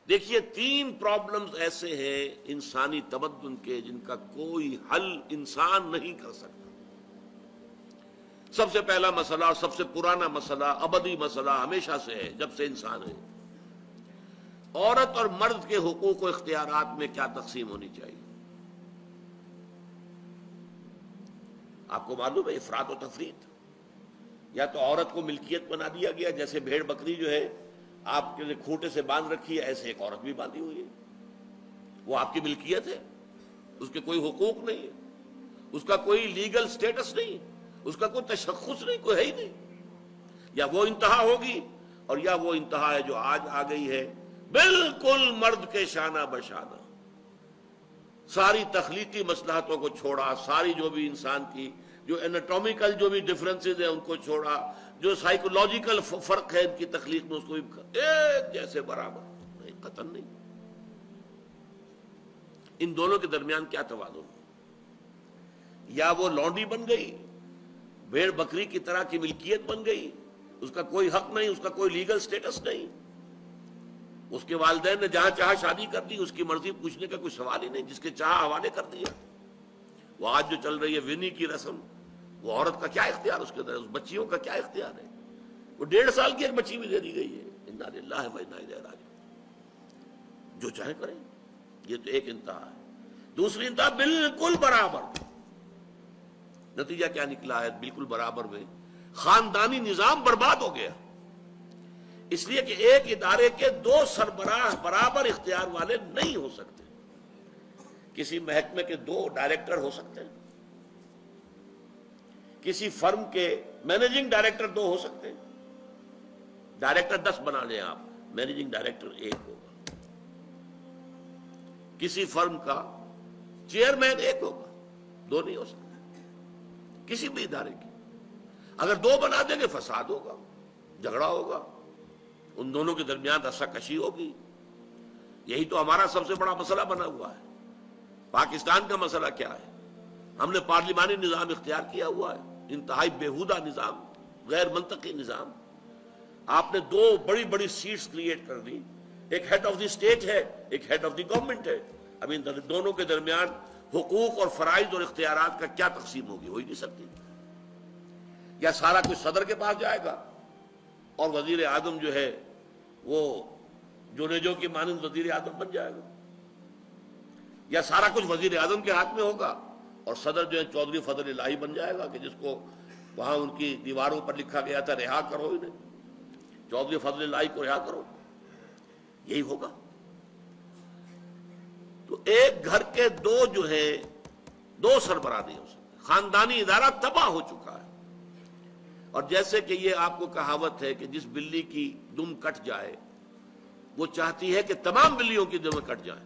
دیکھیے 3 پرابلمز ایسے ہیں انسانی تمدن کے جن کا کوئی حل انسان نہیں کر سکتا۔ سب سے پہلا مسئلہ اور سب سے پرانا مسئلہ، ابدی مسئلہ ہمیشہ سے ہے جب سے انسان ہے، عورت اور مرد کے حقوق و اختیارات میں کیا تقسیم ہونی چاہیے۔ آپ کو معلوم ہے افراط و تفریط، یا تو عورت کو ملکیت بنا دیا گیا، جیسے بھیڑ بکری جو ہے آپ کے کھوٹے سے باندھ رکھی ہے، ایسے ایک عورت بھی باندھی ہوئی ہے، وہ آپ کی ملکیت ہے، اس کے کوئی حقوق نہیں ہے، اس کا کوئی لیگل سٹیٹس نہیں، اس کا کوئی تشخص نہیں، کوئی ہے ہی نہیں۔ یا وہ انتہا ہوگی، اور یا وہ انتہا ہے جو آج آ گئی ہے، بالکل مرد کے شانہ بشانہ، ساری تخلیقی مصلحتوں کو چھوڑا، ساری جو بھی انسان کی جو انیٹومیکل جو بھی ڈفرنسز ہیں ان کو چھوڑا، جو سائیکولوجیکل فرق ہے ان کی تخلیق میں، اس کو ایک جیسے برابر، نہیں قطعاً نہیں۔ ان دونوں کے درمیان کیا توازن؟ یا وہ لونڈی بن گئی، بھیڑ بکری کی طرح کی ملکیت بن گئی، اس کا کوئی حق نہیں، اس کا کوئی لیگل سٹیٹس نہیں، اس کے والدین نے جہاں چاہا شادی کر دی، اس کی مرضی پوچھنے کا کوئی سوال ہی نہیں، جس کے چاہا حوالے کر دیا۔ وہ آج جو چل رہی ہے ونی کی رسم، وہ عورت کا کیا اختیار اس کے اندر ہے، اس بچیوں کا کیا اختیار ہے؟ وہ 1.5 سال کی ایک بچی بھی دے دی گئی ہے۔ انا للہ و انا الیہ راجعون، جو چاہے کریں۔ یہ تو ایک انتہا ہے۔ دوسری انتہا بالکل برابر، نتیجہ کیا نکلا ہے؟ بالکل برابر میں خاندانی نظام برباد ہو گیا، اس لیے کہ ایک ادارے کے 2 سربراہ برابر اختیار والے نہیں ہو سکتے۔ کسی محکمے کے 2 ڈائریکٹر ہو سکتے ہیں، کسی فرم کے مینیجنگ ڈائریکٹر 2 ہو سکتے ہیں، ڈائریکٹر 10 بنا لیں آپ، مینیجنگ ڈائریکٹر 1 ہوگا، کسی فرم کا چیئرمین 1 ہوگا، 2 نہیں ہو سکتے کسی بھی ادارے کی۔ اگر 2 بنا دیں گے فساد ہوگا، جھگڑا ہوگا، ان دونوں کے درمیان رساکشی ہوگی۔ یہی تو ہمارا سب سے بڑا مسئلہ بنا ہوا ہے۔ پاکستان کا مسئلہ کیا ہے؟ ہم نے پارلیمانی نظام اختیار کیا ہوا ہے، انتہائی بیہودہ نظام، غیر منطقی نظام۔ آپ نے 2 بڑی بڑی سیٹس کریٹ کر دی، ایک ہیڈ آف دی اسٹیٹ ہے، ایک ہیڈ آف دی گورنمنٹ ہے۔ اب ان دونوں کے درمیان حقوق اور فرائض اور اختیارات کا کیا تقسیم ہوگی؟ ہو ہی نہیں سکتی۔ یا سارا کچھ صدر کے پاس جائے گا اور وزیر اعظم جو ہے وہ جونیجو کی مانند وزیر اعظم بن جائے گا، یا سارا کچھ وزیر اعظم کے ہاتھ میں ہوگا اور صدر جو ہے چودھری فضل الہی بن جائے گا، کہ جس کو وہاں ان کی دیواروں پر لکھا گیا تھا رہا کرو انہیں، چودھری فضل الہی کو رہا کرو، یہی ہوگا۔ تو ایک گھر کے 2 جو ہے 2 سربراہ نہیں ہو سکتے، خاندانی ادارہ تباہ ہو چکا ہے۔ اور جیسے کہ یہ آپ کو کہاوت ہے کہ جس بلی کی دم کٹ جائے وہ چاہتی ہے کہ تمام بلیوں کی دمیں کٹ جائیں۔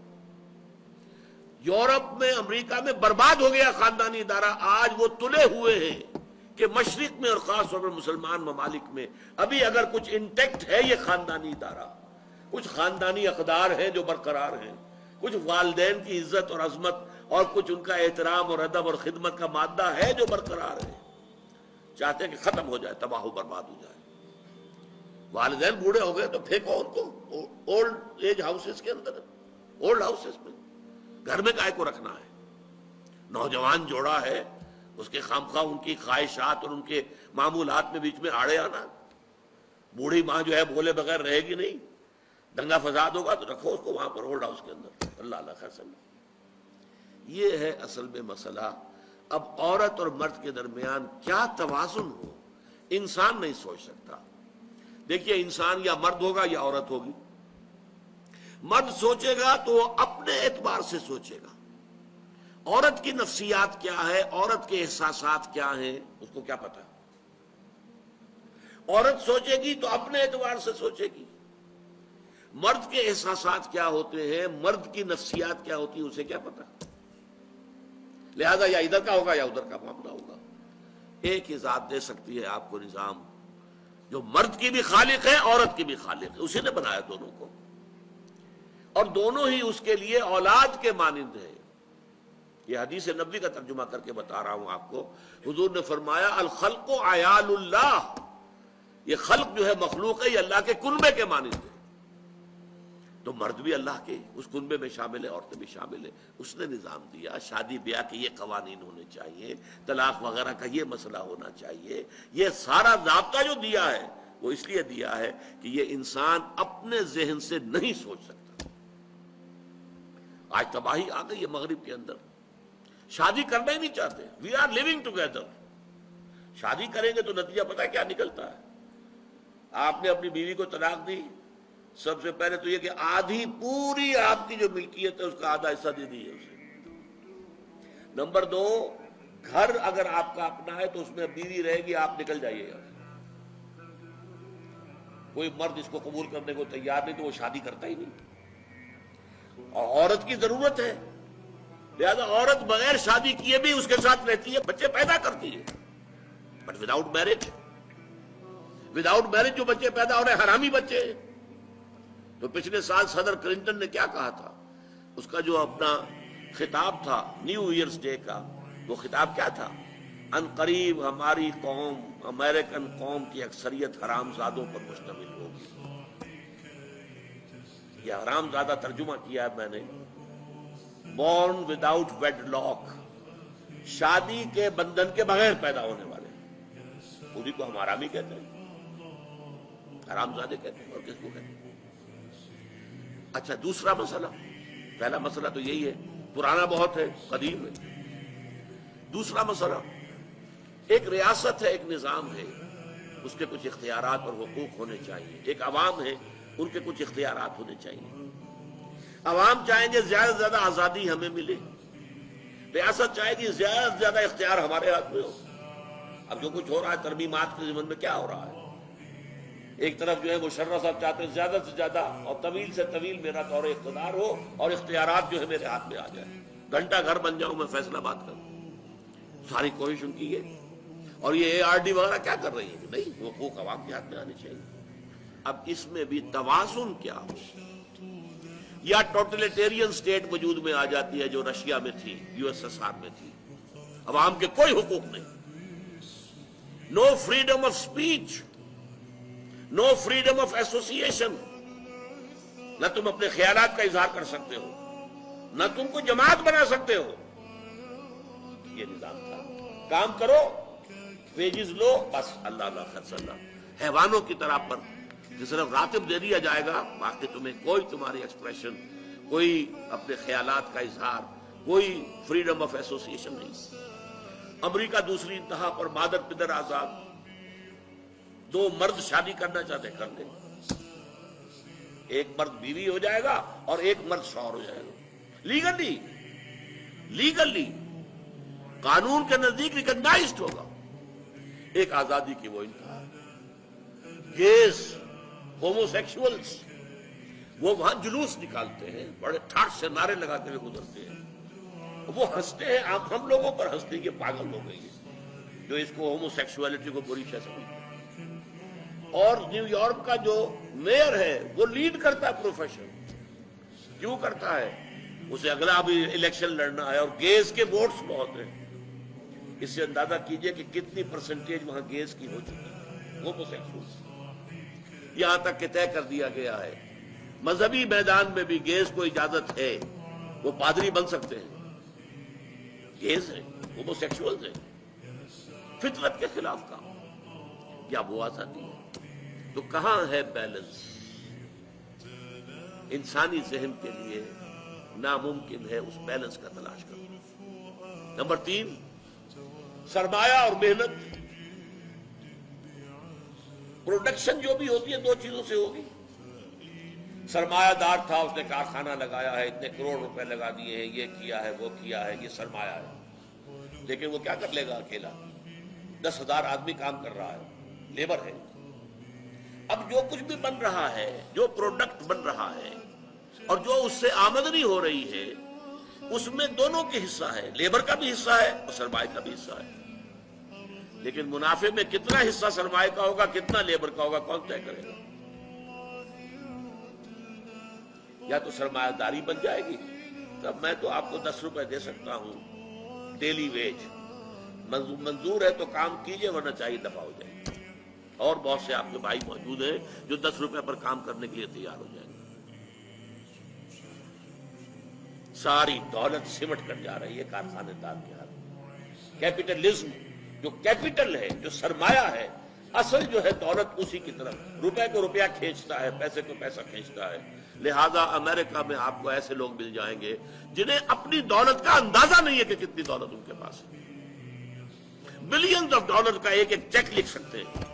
یورپ میں، امریکہ میں برباد ہو گیا خاندانی ادارہ، آج وہ تلے ہوئے ہیں کہ مشرق میں اور خاص طور پر مسلمان ممالک میں ابھی اگر کچھ انٹیکٹ ہے یہ خاندانی ادارہ، کچھ خاندانی اقدار ہیں جو برقرار ہیں، کچھ والدین کی عزت اور عظمت اور کچھ ان کا احترام اور ادب اور خدمت کا مادہ ہے جو برقرار ہے۔ چاہتے ہیں کہ ختم ہو جائے، تباہ و برباد ہو جائے۔ والدین بوڑھے ہو گئے تو پھینکو ان کو اولڈ ایج ہاؤسز کے اندر، اولڈ ہاؤسز میں، گھر میں کائے کو رکھنا ہے؟ نوجوان جوڑا ہے، اس کے خامخواہ ان کی خواہشات اور ان کے معمولات میں بیچ میں آڑے آنا۔ بوڑھی ماں جو ہے بولے بغیر رہے گی نہیں، دنگا فساد ہوگا تو رکھو اس کو وہاں پر اولڈ ہاؤس کے اندر، اللہ اللہ خیر سمجھ۔ یہ ہے اصل میں مسئلہ۔ اب عورت اور مرد کے درمیان کیا توازن ہو، انسان نہیں سوچ سکتا۔ دیکھیے انسان یا مرد ہوگا یا عورت ہوگی۔ مرد سوچے گا تو وہ اپنے اعتبار سے سوچے گا، عورت کی نفسیات کیا ہے، عورت کے احساسات کیا ہیں، اس کو کیا پتا۔ عورت سوچے گی تو اپنے اعتبار سے سوچے گی، مرد کے احساسات کیا ہوتے ہیں، مرد کی نفسیات کیا ہوتی ہیں، اسے کیا پتا۔ لہذا یا ادھر کا ہوگا یا ادھر کا معاملہ ہوگا۔ ایک ہی ذات دے سکتی ہے آپ کو نظام، جو مرد کی بھی خالق ہے عورت کی بھی خالق ہے، اسی نے بنایا دونوں کو، اور دونوں ہی اس کے لیے اولاد کے مانند ہیں۔ یہ حدیث نبوی کا ترجمہ کر کے بتا رہا ہوں آپ کو۔ حضور نے فرمایا الخلق عیال اللہ، یہ خلق جو ہے مخلوق ہے، یہ اللہ کے کنبے کے مانند ہے۔ تو مرد بھی اللہ کے اس کنبے میں شامل ہے، عورتیں بھی شامل ہیں. اس نے نظام دیا، شادی بیاہ کے یہ قوانین ہونے چاہیے، طلاق وغیرہ کا یہ مسئلہ ہونا چاہیے. یہ سارا ضابطہ جو دیا ہے وہ اس لیے دیا ہے کہ یہ انسان اپنے ذہن سے نہیں سوچ سکتا. آج تباہی آ گئی ہے مغرب کے اندر، شادی کرنا ہی نہیں چاہتے. We are living together. شادی کریں گے تو نتیجہ پتہ ہے کیا نکلتا ہے؟ آپ نے اپنی بیوی کو طلاق دی، سب سے پہلے تو یہ کہ آدھی پوری آپ کی جو ملکیت ہے اس کا آدھا حصہ دے دیے اسے. نمبر 2، گھر اگر آپ کا اپنا ہے تو اس میں بیوی رہے گی، آپ نکل جائیے گا. کوئی مرد اس کو قبول کرنے کو تیار نہیں تو وہ شادی کرتا ہی نہیں. اور عورت کی ضرورت ہے، لہذا عورت بغیر شادی کیے بھی اس کے ساتھ رہتی ہے، بچے پیدا کرتی ہے. بٹ وداؤٹ میرج، جو بچے پیدا ہو رہے ہیں حرامی بچے. تو پچھلے سال صدر کلنٹن نے کیا کہا تھا؟ اس کا جو اپنا خطاب تھا نیو ایئرز ڈے کا، وہ خطاب کیا تھا؟ ان قریب ہماری قوم، امریکن قوم کی اکثریت حرام زادوں پر مشتمل ہوگی. یہ حرام زادہ ترجمہ کیا ہے میں نے، بورن وداؤٹ ویڈ لاک، شادی کے بندھن کے بغیر پیدا ہونے والے. انہیں کو ہم حرامی کہتے ہیں، حرام زادے کہتے ہیں. اور کس کو کہتے ہیں؟ اچھا، دوسرا مسئلہ، پہلا مسئلہ تو یہی ہے، پرانا بہت ہے، قدیم ہے. دوسرا مسئلہ، ایک ریاست ہے، ایک نظام ہے، اس کے کچھ اختیارات اور حقوق ہونے چاہیے. ایک عوام ہے، ان کے کچھ اختیارات ہونے چاہیے. عوام چاہیں گے زیادہ سے زیادہ آزادی ہمیں ملے، ریاست چاہے گی زیادہ سے زیادہ اختیار ہمارے ہاتھ میں ہو. اب جو کچھ ہو رہا ہے ترمیمات کے ضمن میں، کیا ہو رہا ہے؟ ایک طرف جو ہے مشرف صاحب چاہتے ہیں زیادہ سے زیادہ اور طویل سے طویل میرا دور اقتدار ہو اور اختیارات جو ہے میرے ہاتھ میں آ جائے، گھنٹہ گھر بن جاؤں میں فیصلہ بات کروں. ساری کوشش ان کی ہے. اور یہ ARD وغیرہ کیا کر رہی ہے کہ نہیں، حقوق عوام کے ہاتھ میں آنے چاہیے. اب اس میں بھی توازن کیا ہو؟ یا ٹوٹلیٹیرین سٹیٹ وجود میں آ جاتی ہے جو رشیا میں تھی، USSR میں تھی، عوام کے کوئی حقوق نہیں، no freedom of speech, no freedom of association. نہ تم اپنے خیالات کا اظہار کر سکتے ہو، نہ تم کو جماعت بنا سکتے ہو. یہ نظام تھا. کام کرو، ویجز لو، بس اللہ اللہ خرچ اللہ. حیوانوں کی طرح پر صرف راتب دے دیا جائے گا، باقی تمہیں کوئی تمہاری ایکسپریشن، کوئی اپنے خیالات کا اظہار، کوئی فریڈم آف ایسوسیشن نہیں. امریکہ دوسری انتہا پر، مادر پدر آزاد. 2 مرد شادی کرنا چاہتے کر لیں، ایک مرد بیوی ہو جائے گا اور ایک مرد شوہر ہو جائے گا. لیگلی قانون کے نزدیک ریکگنائزڈ ہوگا. ایک آزادی کی وہ انتہا. گیز، ہومو سیکشولز، وہ وہاں جلوس نکالتے ہیں، بڑے ٹھاٹ سے نعرے لگاتے ہوئے گزرتے ہیں. وہ ہنستے ہیں، ہم لوگوں پر ہنستے کہ پاگل ہو گئی ہے جو اس کو ہومو سیکشولیٹی کو بری شے سمجھتے ہیں. اور نیو یارک کا جو میئر ہے وہ لیڈ کرتا ہے پروفیشن. کیوں کرتا ہے؟ اسے اگلا بھی الیکشن لڑنا ہے اور گیز کے ووٹس بہت ہیں. اس سے اندازہ کیجئے کہ کتنی پرسنٹیج وہاں گیز کی ہو چکی ہے، ہومو سیکشول. یہاں تک کہ طے کر دیا گیا ہے مذہبی میدان میں بھی گیز کو اجازت ہے، وہ پادری بن سکتے ہیں. گیز ہے، ہومو سیکشولز ہیں. فطرت کے خلاف کام، کیا وہ آزادی ہے؟ تو کہاں ہے بیلنس؟ انسانی ذہن کے لیے ناممکن ہے اس بیلنس کا تلاش کرنا. نمبر 3، سرمایہ اور محنت. پروڈکشن جو بھی ہوتی ہے 2 چیزوں سے ہوگی. سرمایہ دار تھا، اس نے کارخانہ لگایا ہے، اتنے کروڑ روپے لگا دیے ہیں، یہ کیا ہے، وہ کیا ہے، یہ سرمایہ ہے. لیکن وہ کیا کر لے گا اکیلا؟ 10,000 آدمی کام کر رہا ہے، لیبر ہے. اب جو کچھ بھی بن رہا ہے، جو پروڈکٹ بن رہا ہے اور جو اس سے آمدنی ہو رہی ہے، اس میں دونوں کے حصہ ہے، لیبر کا بھی حصہ ہے اور سرمایہ کا بھی حصہ ہے. لیکن منافع میں کتنا حصہ سرمایہ کا ہوگا، کتنا لیبر کا ہوگا، کون طے کرے گا؟ یا تو سرمایہ داری بن جائے گی، تب میں تو آپ کو 10 روپے دے سکتا ہوں ڈیلی ویج، منظور ہے تو کام کیجئے ورنہ چاہیے دفع ہو جائے. اور بہت سے آپ کے بھائی موجود ہیں جو 10 روپے پر کام کرنے کے لیے تیار ہو جائیں گے. ساری دولت سمٹ کر جا رہی ہے کارخانے دار کے ہاتھ۔ کیپٹلزم جو کیپٹل ہے، جو سرمایہ ہے، اصل جو ہے دولت اسی کی طرف، روپے کو روپیہ کھینچتا ہے، پیسے کو پیسہ کھینچتا ہے۔ لہذا امریکہ میں آپ کو ایسے لوگ مل جائیں گے جنہیں اپنی دولت کا اندازہ نہیں ہے کہ کتنی دولت ان کے پاس ہے، بلینز آف ڈالر کا ایک ایک چیک لکھ سکتے ہیں۔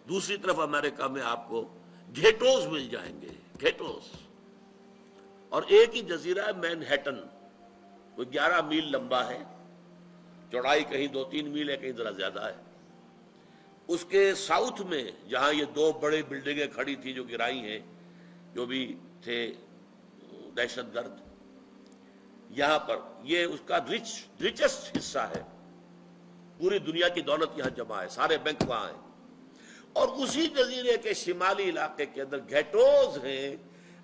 دوسری طرف امریکہ میں آپ کو گھیٹوز مل جائیں گے، گھیٹوز، اور ایک ہی جزیرہ ہے مینہٹن، وہ 11 میل لمبا ہے، چوڑائی کہیں 2-3 میل ہے، کہیں ذرا زیادہ ہے۔ اس کے ساؤتھ میں جہاں یہ 2 بڑے بلڈنگیں کھڑی تھی جو گرائی ہیں، جو بھی تھے دہشت گرد، یہاں پر یہ اس کا ریچسٹ حصہ ہے، پوری دنیا کی دولت یہاں جمع ہے، سارے بینک وہاں ہیں۔ اور اسی جزیرے کے شمالی علاقے کے اندر گھیٹوز ہیں،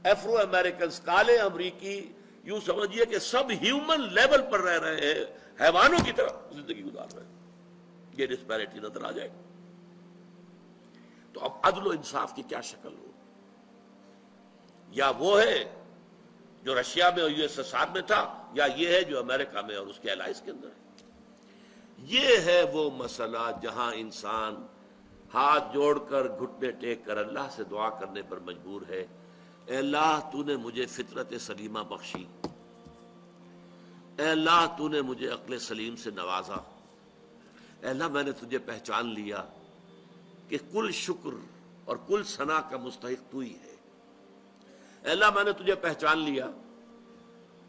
افرو امریکنز، کالے امریکی، یوں سمجھیے کہ سب ہیومن لیول پر رہ رہے ہیں، حیوانوں کی طرح زندگی گزار رہے ہیں۔ یہ ڈسپیرٹی نظر آ جائے، تو اب عدل و انصاف کی کیا شکل ہو؟ یا وہ ہے جو رشیا میں اور USSR میں تھا، یا یہ ہے جو امریکہ میں اور اس کے الائز کے اندر ہے۔ یہ ہے وہ مسئلہ جہاں انسان ہاتھ جوڑ کر، گھٹنے ٹیک کر اللہ سے دعا کرنے پر مجبور ہے، اے اللہ تو نے مجھے فطرت سلیمہ بخشی، اے اللہ تو نے مجھے عقل سلیم سے نوازا، اے اللہ میں نے تجھے پہچان لیا کہ کل شکر اور کل ثنا کا مستحق تو ہی ہے، اے اللہ میں نے تجھے پہچان لیا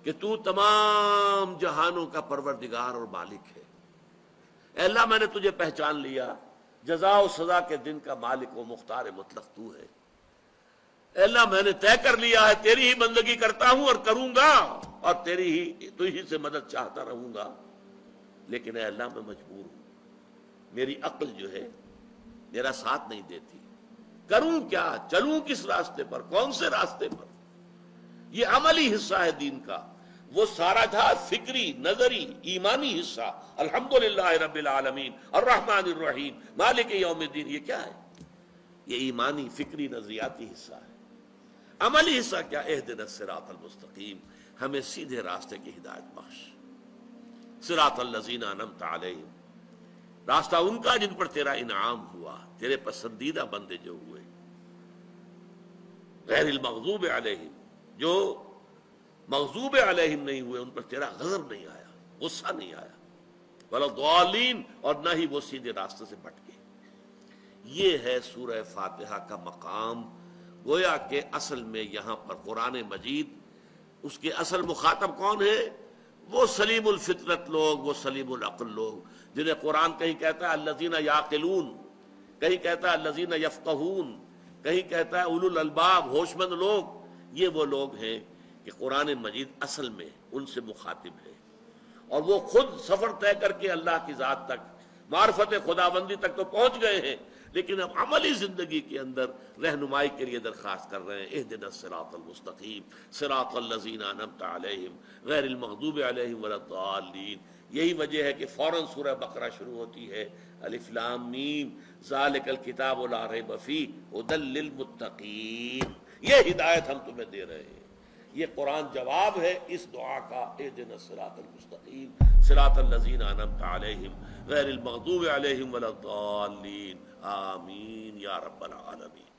کہ تو تمام جہانوں کا پروردگار اور مالک ہے، اے اللہ میں نے تجھے پہچان لیا جزا و سزا کے دن کا مالک و مختار مطلق تو ہے، اے اللہ میں نے طے کر لیا ہے تیری ہی بندگی کرتا ہوں اور کروں گا، اور تو ہی سے مدد چاہتا رہوں گا، لیکن اے اللہ میں مجبور ہوں، میری عقل جو ہے میرا ساتھ نہیں دیتی، کروں کیا، چلوں کس راستے پر، کون سے راستے پر؟ یہ عملی حصہ ہے دین کا، وہ سارا تھا فکری، نظری، ایمانی حصہ، الحمدللہ رب العالمین الرحمن الرحیم مالک یوم الدین، یہ کیا ہے؟ یہ ایمانی، فکری، نظریاتی حصہ ہے۔ عملی حصہ کیا؟ اہدنا الصراط المستقیم، ہمیں سیدھے راستے کی ہدایت بخش، صراط الذین انعمت علیہم، راستہ ان کا جن پر تیرا انعام ہوا، تیرے پسندیدہ بندے جو ہوئے، غیر المغضوب علیہم، جو مغضوب علیہم نہیں ہوئے، ان پر تیرا غضب نہیں آیا، غصہ نہیں آیا، ولا الضالین، اور نہ ہی وہ سیدھے راستے سے بھٹکے۔ یہ ہے سورہ فاتحہ کا مقام، گویا کہ اصل میں یہاں پر قرآن مجید، اس کے اصل مخاطب کون ہے؟ وہ سلیم الفطرت لوگ، وہ سلیم العقل لوگ، جنہیں قرآن کہیں کہتا ہے الذین یعقلون، کہیں کہتا ہے الذین یفقہون، کہیں کہتا ہے اولو الالباب، ہوش مند لوگ۔ یہ وہ لوگ ہیں کہ قرآن مجید اصل میں ان سے مخاطب ہے، اور وہ خود سفر طے کر کے اللہ کی ذات تک، معرفت خداوندی تک تو پہنچ گئے ہیں، لیکن اب عملی زندگی کے اندر رہنمائی کے لیے درخواست کر رہے ہیں، اہدنا الصراط المستقیم صراط الذین انعمت علیہم غیر المغضوب علیہم ولا الضالین۔ یہی وجہ ہے کہ فوراً سورہ بقرہ شروع ہوتی ہے، الف لام میم ذالک الکتاب لا ریب فیہ ھدی للمتقین، یہ ہدایت ہم تمہیں دے رہے ہیں۔ یہ قرآن جواب ہے اس دعا کا، اہدنا الصراط المستقیم صراط الذین انعمت علیہم غیر المغضوب علیہم ولا الضالین، آمین یا رب العالمین۔